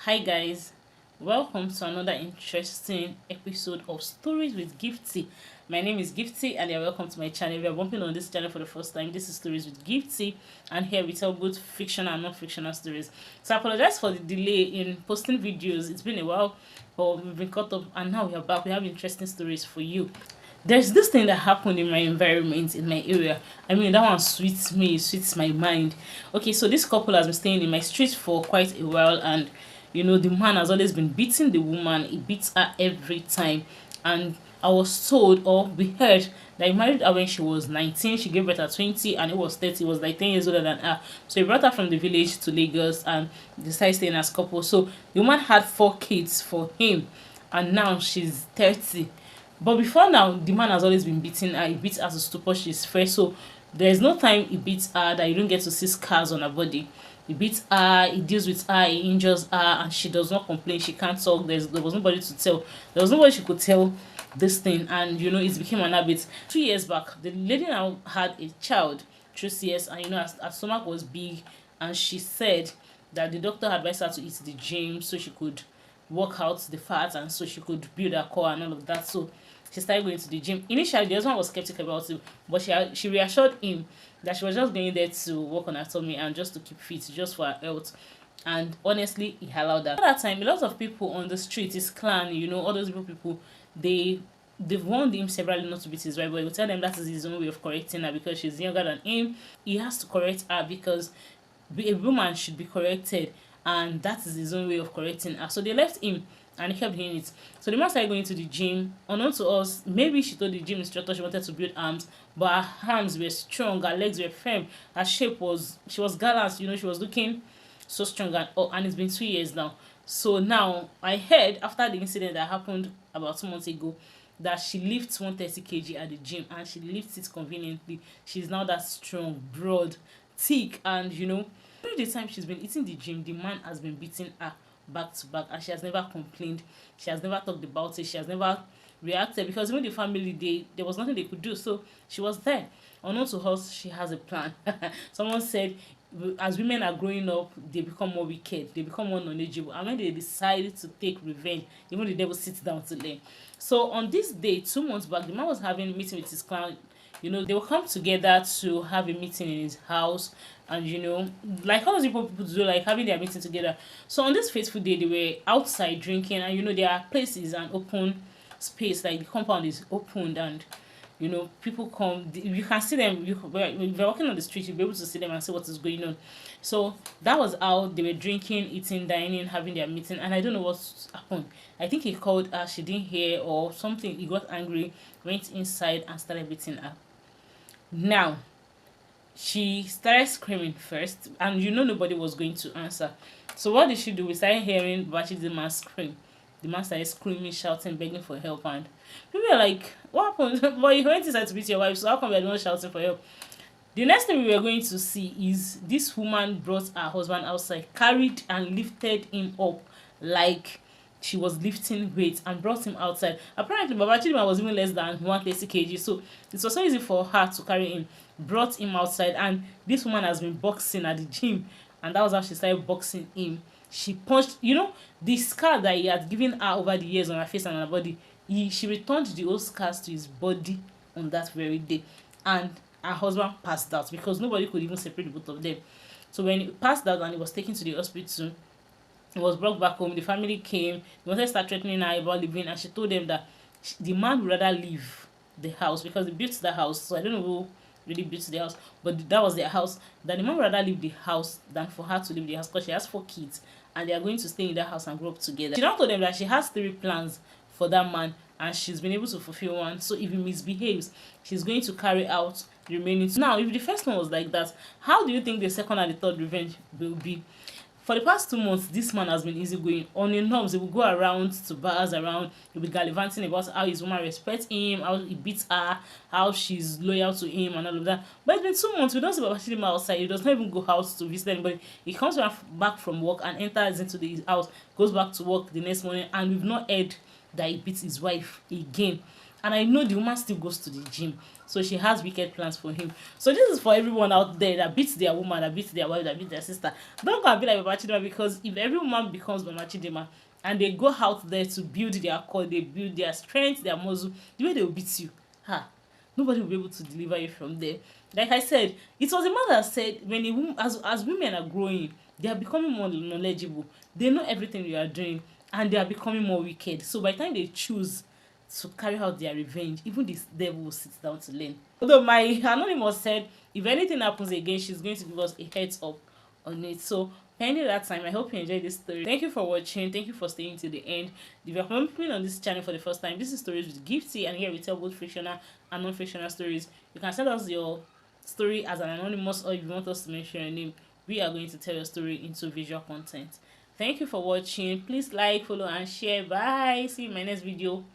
Hi guys, welcome to another interesting episode of Stories with Gifty. My name is Gifty and you're welcome to my channel. If you're bumping on this channel for the first time, this is Stories with Gifty, and here we tell both fictional and non-fictional stories. So I apologize for the delay in posting videos. It's been a while, but we've been caught up and now we are back. We have interesting stories for you. There's this thing that happened in my environment, in my area. I mean, that one sweets me, sweets my mind. Okay, so this couple has been staying in my street for quite a while, and the man has always been beating the woman. He beats her every time. And I was told, or we heard, that he married her when she was 19. She gave birth at 20, and it was 30. He was like 10 years older than her. So he brought her from the village to Lagos and decided staying as couple. So the woman had 4 kids for him, and now she's 30. But before now, the man has always been beating her. He beats her to stupor. She's fresh. So there's no time he beats her that you don't get to see scars on her body. He beats her, he deals with her, he injures her, and she does not complain. She can't talk. There was nobody to tell. There was nobody she could tell this thing. And it became an habit. 2 years back, the lady now had a child through CS, and her stomach was big, and she said that the doctor advised her to eat the gym so she could work out the fat and so she could build her core and all of that. So she started going to the gym. Initially, the husband was skeptical about it, but she reassured him that she was just going there to work on her tummy and just to keep fit, just for her health. And honestly, he allowed that. At that time, a lot of people on the street, his clan, all those people, they've warned him severally not to beat his wife, but he will tell them that is his own way of correcting her because she's younger than him. He has to correct her because a woman should be corrected, and that is his own way of correcting her. So they left him and he kept doing it. So the man started going to the gym. Unknown to us, maybe she told the gym instructor she wanted to build arms, but her arms were strong, her legs were firm, her shape was, she was gallant, she was looking so strong. And it's been 2 years now. So now I heard after the incident that happened about 2 months ago that she lifts 130 kg at the gym, and she lifts it conveniently. She's now that strong, broad, thick, and during the time she's been eating the gym, the man has been beating her back to back, and she has never complained. She has never talked about it. She has never reacted because even the family, there was nothing they could do. So she was there. Unknown to us, she has a plan. Someone said, as women are growing up, they become more wicked, they become more knowledgeable, and when they decide to take revenge, even the devil sits down to learn. So on this day, 2 months back, the man was having a meeting with his clan. They will come together to have a meeting in his house, and like all those people do, like having their meeting together. So on this fateful day, they were outside drinking, and their place is an open space, like the compound is opened, and people come, you can see them. If you're walking on the street, you'll be able to see them and see what is going on. So that was how they were drinking, eating, dining, having their meeting, and I don't know what happened. I think he called her, she didn't hear or something. He got angry, went inside and started beating her. Now she started screaming first, and nobody was going to answer. So what did she do? We started hearing Babachi the man scream. The man started screaming, shouting, begging for help, and people were like, what happened? But you went inside to beat your wife, so how come you're not shouting for help? The next thing we were going to see is this woman brought her husband outside, carried and lifted him up like she was lifting weights, and brought him outside. Apparently, Baba Chidima was even less than 130 kg, so it was so easy for her to carry him. Brought him outside, and this woman has been boxing at the gym, and that was how she started boxing him. She punched, the scar that he had given her over the years on her face and on her body. She returned the old scars to his body on that very day, and her husband passed out because nobody could even separate the both of them. So when he passed out and he was taken to the hospital, he was brought back home. The family came. They wanted to start threatening her about leaving, and she told them that the man would rather leave the house because they built the house. So I don't know who really built the house, but that was their house. That the man would rather leave the house than for her to leave the house because she has 4 kids and they are going to stay in that house and grow up together. She now told them that she has 3 plans for that man, and she's been able to fulfill one. So if he misbehaves, she's going to carry out the remaining two. Now, if the first one was like that, how do you think the second and the third revenge will be? For the past 2 months, this man has been easygoing. On the norms, he will go around to bars around. He'll be gallivanting about how his woman respects him, how he beats her, how she's loyal to him, and all of that. But it's been 2 months. We don't see Baba Chidima outside. He does not even go out to visit anybody. He comes back from work and enters into the house, goes back to work the next morning, and we've not heard that he beats his wife again. And I know the woman still goes to the gym, so she has wicked plans for him. So this is for everyone out there that beats their woman, that beats their wife, that beats their sister. Don't go and be like Mama Chidima, because if every woman becomes Mama Chidima and they go out there to build their core, they build their strength, their muscle, the way they will beat you, ha, nobody will be able to deliver you from there. Like I said, it was a man that said when a woman, as women are growing, they are becoming more knowledgeable. They know everything we are doing, and they are becoming more wicked. So by the time they choose to carry out their revenge, even this devil will sit down to learn. Although my anonymous said if anything happens again, she's going to give us a heads up on it. So pending that time, I hope you enjoyed this story. Thank you for watching. Thank you for staying to the end. If you're coming on this channel for the first time, this is Stories with Gifty, and here we tell both fictional and non-fictional stories. You can send us your story as an anonymous, or if you want us to mention your name, we are going to tell your story into visual content. Thank you for watching. Please like, follow, and share. Bye. See you in my next video.